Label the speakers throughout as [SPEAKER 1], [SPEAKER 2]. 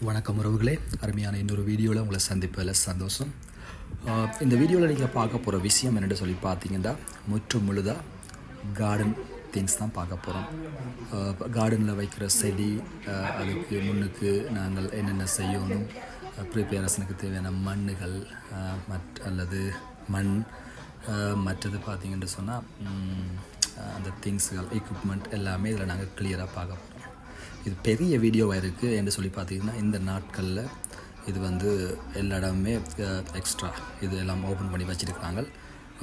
[SPEAKER 1] வணக்கம் உறவுகளே, அருமையான இன்னொரு வீடியோவில் உங்களை சந்திப்பதில் சந்தோஷம். இந்த வீடியோவில் நீங்கள் பார்க்க போகிற விஷயம் என்னென்னு சொல்லி பார்த்தீங்கன்னா, முற்று முழுதாக கார்டன் திங்ஸ் தான் பார்க்க போகிறோம். கார்டனில் வைக்கிற செடி, அதுக்கு முன்னுக்கு நாங்கள் என்னென்ன செய்யணும், ப்ரிப்பேரேஷனுக்கு தேவையான மண்ணுகள் அல்லது மண், மற்றது பார்த்திங்கன்னு சொன்னால் அந்த திங்ஸுகள், எக்யூப்மெண்ட் எல்லாமே இதில் நாங்கள் கிளியராக பார்க்க போகிறோம். இது பெரிய வீடியோவாக இருக்குது என்று சொல்லி பார்த்திங்கன்னா, இந்த நாட்களில் இது எல்லா இடமுமே எக்ஸ்ட்ரா இது எல்லாம் ஓப்பன் பண்ணி வச்சுருக்காங்க.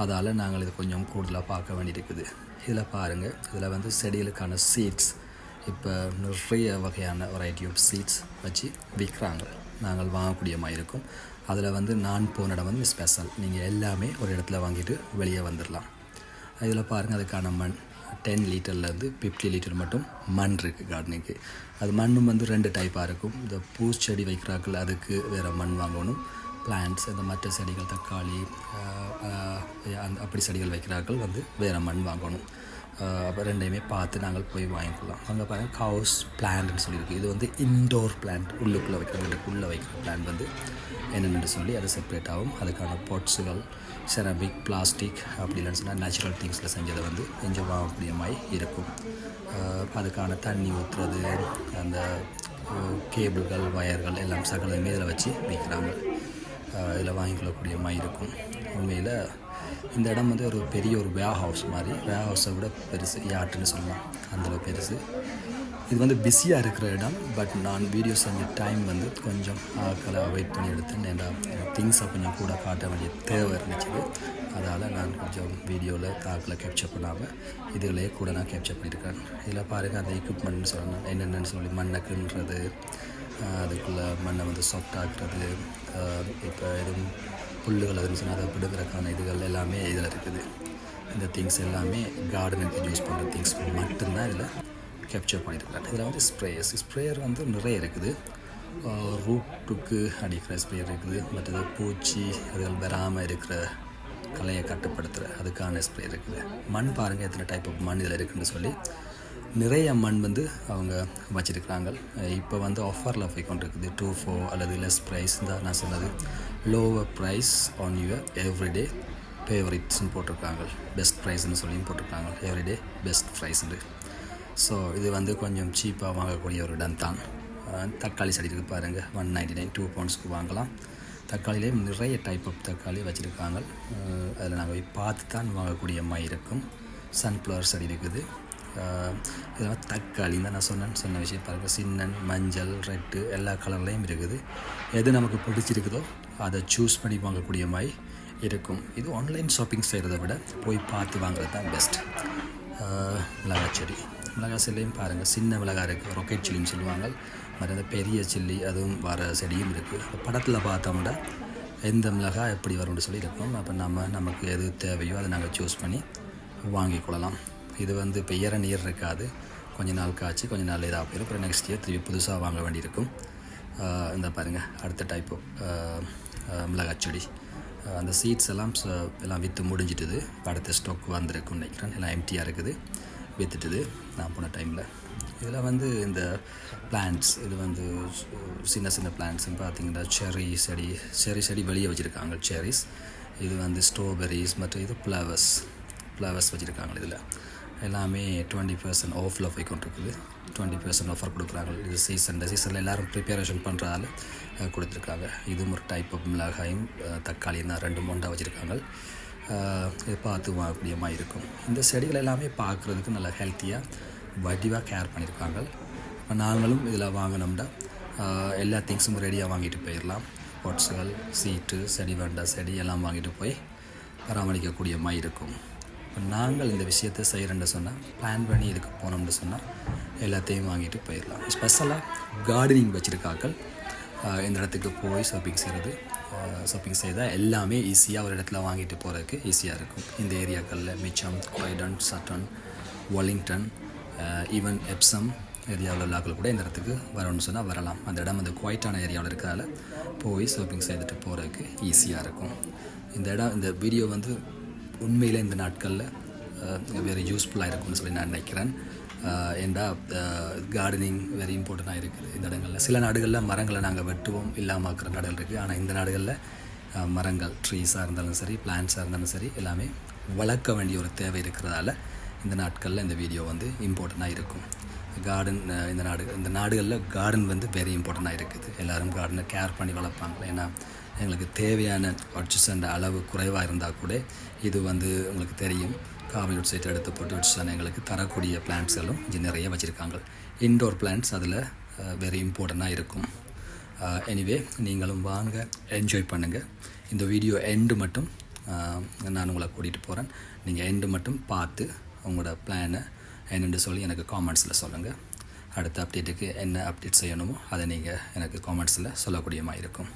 [SPEAKER 1] அதால் நாங்கள் இது கொஞ்சம் கூடுதலாக பார்க்க வேண்டியிருக்குது. இதில் பாருங்கள், இதில் செடிகளுக்கான சீட்ஸ் இப்போ நிறைய வகையான வெரைட்டி ஆஃப் சீட்ஸ் வச்சு விற்கிறாங்க. நாங்கள் வாங்கக்கூடிய மாதிரி இருக்கும். அதில் நான் போன இடம் ஸ்பெஷல். நீங்கள் எல்லாமே ஒரு இடத்துல வாங்கிட்டு வெளியே வந்துடலாம். இதில் பாருங்கள், அதுக்கான மண் 10 லிட்டர்லேருந்து 50 லிட்டர் மட்டும் மண் இருக்குது கார்டனிங்க்கு. அது மண்ணும் 2 டைப்பாக இருக்கும். இந்த பூச்செடி வைக்கிறார்கள், அதுக்கு வேறு மண் வாங்கணும். பிளான்ட்ஸ், இந்த மற்ற செடிகள், தக்காளி அப்படி செடிகள் வைக்கிறார்கள் வேறு மண் வாங்கணும். அப்போ ரெண்டையுமே பார்த்து நாங்கள் போய் வாங்கிக்கலாம். அங்கே பாருங்கள், கவுஸ் பிளான்ட்னு சொல்லியிருக்கு. இது இன்டோர் பிளான்ட், உள்ளுக்குள்ளே வைக்கிற வீட்டுக்குள்ளே வைக்கிற பிளான்ட் என்னென்னு சொல்லி அது செப்பரேட் ஆகும். அதுக்கான பாட்ஸுகள் செராமிக், பிளாஸ்டிக், அப்படி இல்லைன்னு சொன்னால் நேச்சுரல் திங்ஸில் செஞ்சதை கொஞ்சம் வாங்கக்கூடிய மாதிரி இருக்கும். அதுக்கான தண்ணி ஊற்றுறது, அந்த கேபிள்கள், வயர்கள் எல்லாம் சகலமே இதில் வச்சு விற்கிறாங்க. இதில் வாங்கிக்கொள்ளக்கூடிய மாதிரி இருக்கும். உண்மையில் இந்த இடம் ஒரு பெரிய ஒரு வேர் ஹவுஸ் மாதிரி, வேர் ஹவுஸை விட பெருசு, யார்ட்டுன்னு சொல்லலாம், அந்தளவு பெருசு. இது பிஸியாக இருக்கிற இடம். பட் நான் வீடியோ செஞ்ச டைம் கொஞ்சம் ஆட்களை அவாய்ட் பண்ணி எடுத்தேன். ஏன்னா திங்ஸை கொஞ்சம் கூட காட்ட வேண்டிய தேவை இருந்துச்சு. அதால் நான் கொஞ்சம் வீடியோவில் ஆட்களை கேப்சர் பண்ணாமல் இதுலேயே கூட நான் கேப்சர் பண்ணியிருக்கேன். இதில் பாருங்கள், அந்த எக்யூப்மெண்ட்னு சொல்லணும் என்னென்னு சொல்லி மண்ணை கிண்டுறது, அதுக்குள்ளே மண்ணை சாஃப்டாக்குறது, இப்போ எதுவும் புல்லுகள் அதுன்னு சொன்னால் அதை பிடுக்கிறதுக்கான இதுகள் எல்லாமே இதில் இருக்குது. இந்த திங்ஸ் எல்லாமே கார்டனுக்கு யூஸ் பண்ணுற திங்ஸ் மட்டும்தான் இதில் கேப்சர் பண்ணியிருக்காங்க. இதில் ஸ்ப்ரேயர் நிறைய இருக்குது. ரூட்டுக்கு அடிக்கிற ஸ்ப்ரேயர் இருக்குது. மற்றது பூச்சி அதுகள் வராமல் இருக்கிற கலையை கட்டுப்படுத்துகிற அதுக்கான ஸ்ப்ரேயர் இருக்குது. மண் பாருங்கள், எத்தனை டைப் ஆஃப் மண் இதில் இருக்குதுன்னு சொல்லி நிறைய மண் அவங்க வச்சுருக்குறாங்க. இப்போ ஆஃபரில் போய் கொண்டு இருக்குது. 2 for அல்லது லெஸ் ப்ரைஸ் தான் நான் சொன்னது. Lower price on your everyday ஃபேவரிட்ஸ்னு போட்டிருக்காங்க. பெஸ்ட் ப்ரைஸ்ன்னு சொல்லியும் போட்டிருக்காங்க. Everyday best ப்ரைஸ்ன்னு. ஸோ இது கொஞ்சம் சீப்பாக வாங்கக்கூடிய ஒரு இடம் தான். தக்காளி செடி இருக்குது பாருங்கள், 199 2 poundsக்கு வாங்கலாம். தக்காளியிலே நிறைய டைப் ஆஃப் தக்காளி வச்சுருக்காங்க. அதில் நாங்கள் போய் பார்த்து தான் வாங்கக்கூடிய மாதிரி இருக்கும். சன்ஃப்ளவர் செடி இருக்குது. இதெல்லாம் தக்காளி தான் நான் சொன்ன விஷயம் பாருங்கள். சின்னன், மஞ்சள், ரெட்டு எல்லா கலர்லேயும் இருக்குது. எது நமக்கு பிடிச்சிருக்குதோ அதை சூஸ் பண்ணி வாங்கக்கூடிய மாதிரி இருக்கும். இது ஆன்லைன் ஷாப்பிங் செய்கிறத விட போய் பார்த்து வாங்குறது தான் பெஸ்ட். மிளகாய் செடி, மிளகாய் செல்லியும் பாருங்கள், சின்ன மிளகாய் இருக்குது, ராக்கெட் சில்லின்னு சொல்லுவாங்க. மற்ற அந்த பெரிய சில்லி அதுவும் வர செடியும் இருக்குது. படத்தில் பார்த்தோம்னா எந்த மிளகாய் எப்படி வரும்னு சொல்லி இருக்கும். அப்போ நமக்கு எது தேவையோ அதை நாங்கள் சூஸ் பண்ணி வாங்கி கொள்ளலாம். இது இப்போ இயர் இருக்காது. கொஞ்ச நாள் காய்ச்சி கொஞ்ச நாள் இதாக போயிடும். அப்புறம் நெக்ஸ்ட் இயர் திருப்பி புதுசாக வாங்க வேண்டியிருக்கும். இந்த பாருங்கள், அடுத்த டைப் மிளகாய் செடி. அந்த சீட்ஸ் எல்லாம் விற்று முடிஞ்சிட்டுது. அடுத்த ஸ்டாக் வந்திருக்குன்னு நினைக்கிறேன். எல்லாம் எம்டியாக இருக்குது, விற்றுட்டுது நான் போன டைமில். இதில் இந்த பிளான்ட்ஸ், இது சின்ன சின்ன பிளான்ட்ஸ்ன்னு பார்த்தீங்கன்னா செரி செடி வெளியே வச்சுருக்காங்க. செரிஸ் இது ஸ்ட்ராபெரிஸ், மற்றும் இது ஃப்ளவர்ஸ் வச்சுருக்காங்க. இதில் எல்லாமே 20% ஆஃபில் போய் கொண்டிருக்குது. 20% ஆஃபர் கொடுக்குறாங்க. இது இந்த சீசனில் எல்லோரும் ப்ரிப்பரேஷன் பண்ணுறதால கொடுத்துருக்காங்க. இதுவும் ஒரு டைப் ஆஃப் மிளகாயும் தக்காளியும் தான் 2 மொண்டா வச்சுருக்காங்க. இதை பார்த்து வாங்கக்கூடிய மாதிரி இருக்கும். இந்த செடிகள் எல்லாமே பார்க்குறதுக்கு நல்லா ஹெல்த்தியாக வடிவாக கேர் பண்ணியிருக்காங்க. இப்போ நாங்களும் இதில் வாங்கினோம்னா எல்லா திங்ஸும் ரெடியாக வாங்கிட்டு போயிடலாம். பாட்ஸுகள், சீட்டு, செடி வேண்டா செடி எல்லாம் வாங்கிட்டு போய் பராமரிக்கக்கூடிய மாதிரி இருக்கும். இப்போ நாங்கள் இந்த விஷயத்தை செய்கிறேன்னு சொன்னால், பிளான் பண்ணி இதுக்கு போனோம்னு சொன்னால் எல்லாத்தையும் வாங்கிட்டு போயிடலாம். ஸ்பெஷலாக கார்டனிங் வச்சுருக்காக்கள் இந்த இடத்துக்கு போய் ஷாப்பிங் செய்தால் எல்லாமே ஈஸியாக ஒரு இடத்துல வாங்கிட்டு போகிறதுக்கு ஈஸியாக இருக்கும். இந்த ஏரியாக்களில் மிச்சம், குவைடன், சட்டன், வாலிங்டன், ஈவன் எப்சம் ஏரியாவில் உள்ளாக்கள் கூட இந்த இடத்துக்கு வரணும்னு சொன்னால் வரலாம். அந்த இடம் குவைட்டான ஏரியாவில் இருக்கிறதால போய் ஷாப்பிங் செய்துட்டு போகிறதுக்கு ஈஸியாக இருக்கும். இந்த வீடியோ உண்மையில் இந்த நாட்களில் வெரி யூஸ்ஃபுல்லாக இருக்கும்னு சொல்லி நான் நினைக்கிறேன். ஏண்டா கார்டனிங் வெரி இம்பார்ட்டண்ட்டாக இருக்குது இந்த இடங்களில். சில நாடுகளில் மரங்களை நாங்கள் வெட்டுவோம் இல்லாமக்கிற நாடுகள் இருக்குது. ஆனால் இந்த நாடுகளில் மரங்கள் ட்ரீஸாக இருந்தாலும் சரி, பிளான்ட்ஸாக இருந்தாலும் சரி, எல்லாமே வளர்க்க வேண்டிய ஒரு தேவை இருக்கிறதால இந்த நாட்களில் இந்த வீடியோ வந்து இம்பார்ட்டண்ட்டாக இருக்கும். கார்டன் இந்த நாடுகளில் கார்டன் வந்து வெரி இம்பார்ட்டண்ட்டாக இருக்குது. எல்லோரும் கார்டனை கேர் பண்ணி வளர்ப்பாங்க. ஏன்னா எங்களுக்கு தேவையான ஆக்சிஜன் அளவு குறைவாக இருந்தால் கூட இது வந்து உங்களுக்கு தெரியும், கார்பன் டை ஆக்சைடு எடுத்து போட்டு ஆக்சிஜன் எங்களுக்கு தரக்கூடிய பிளான்ட்ஸ்களும் இங்கே நிறைய வச்சுருக்காங்க. இன்டோர் பிளான்ட்ஸ் அதில் வெரி இம்பார்ட்டண்ட்டாக இருக்கும். எனிவே நீங்களும் வாங்க, என்ஜாய் பண்ணுங்கள். இந்த வீடியோ எண்டு மட்டும் நான் உங்களை கூட்டிகிட்டு போகிறேன். நீங்கள் எண்டு மட்டும் பார்த்து உங்களோட பிளானை என்னென்று சொல்லி எனக்கு காமெண்ட்ஸில் சொல்லுங்கள். அடுத்த அப்டேட்டுக்கு என்ன அப்டேட் செய்யணுமோ அதை நீங்கள் எனக்கு காமெண்ட்ஸில் சொல்லக்கூடியமாக இருக்கும்.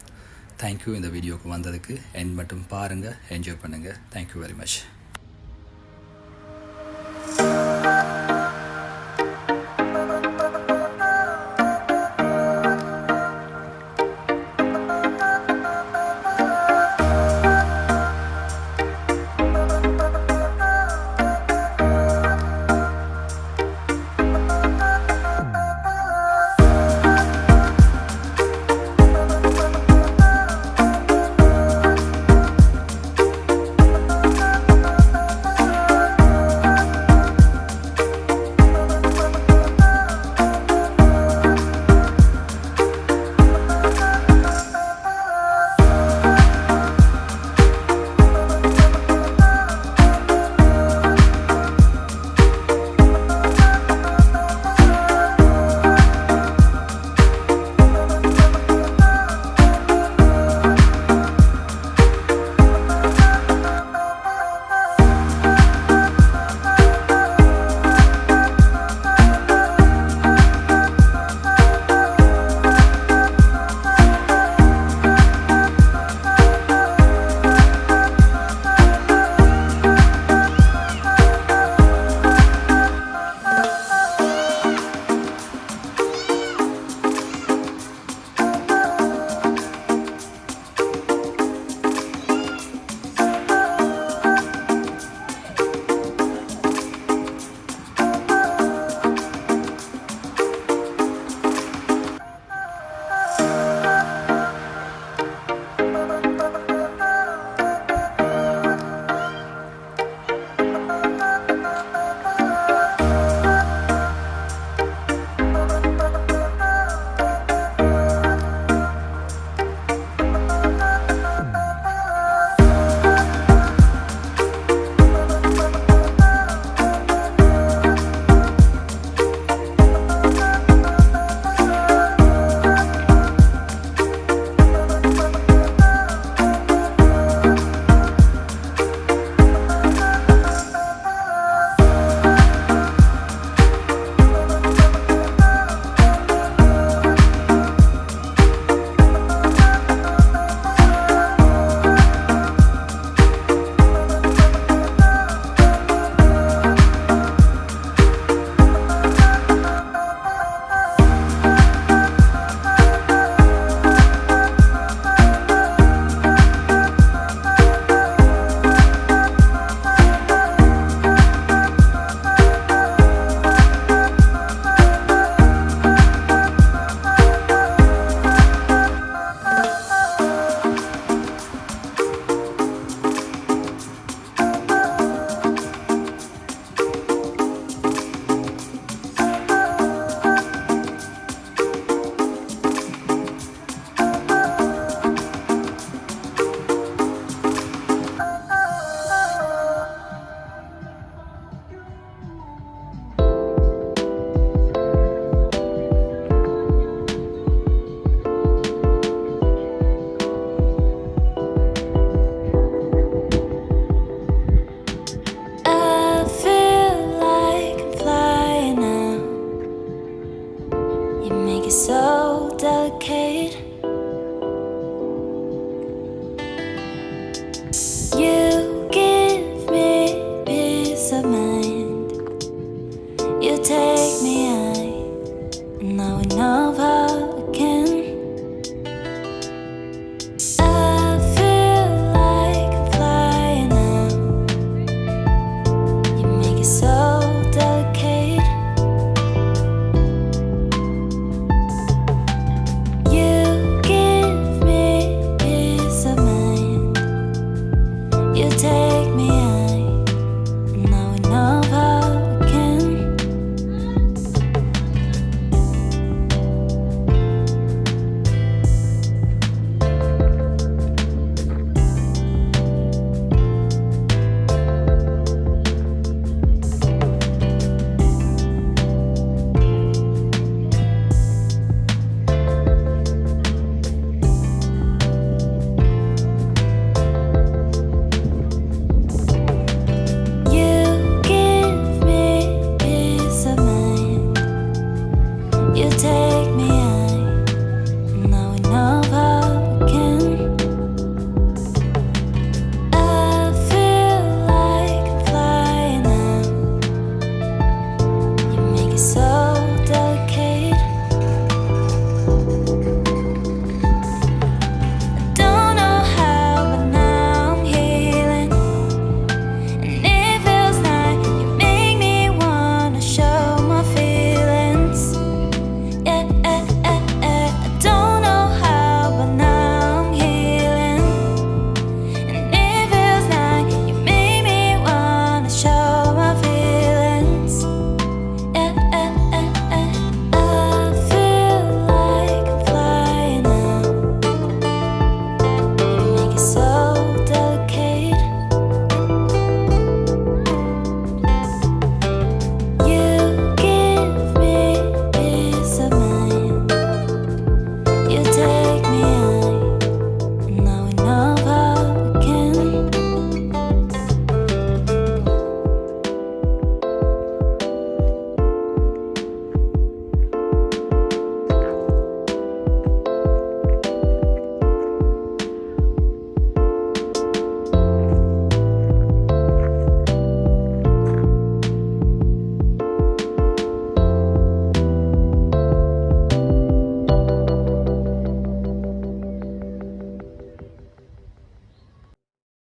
[SPEAKER 1] தேங்க்யூ. இந்த வீடியோவுக்கு வந்ததுக்கு எண்ட் மட்டும் பாருங்கள், என்ஜாய் பண்ணுங்கள். Thank you very much.
[SPEAKER 2] So delicate.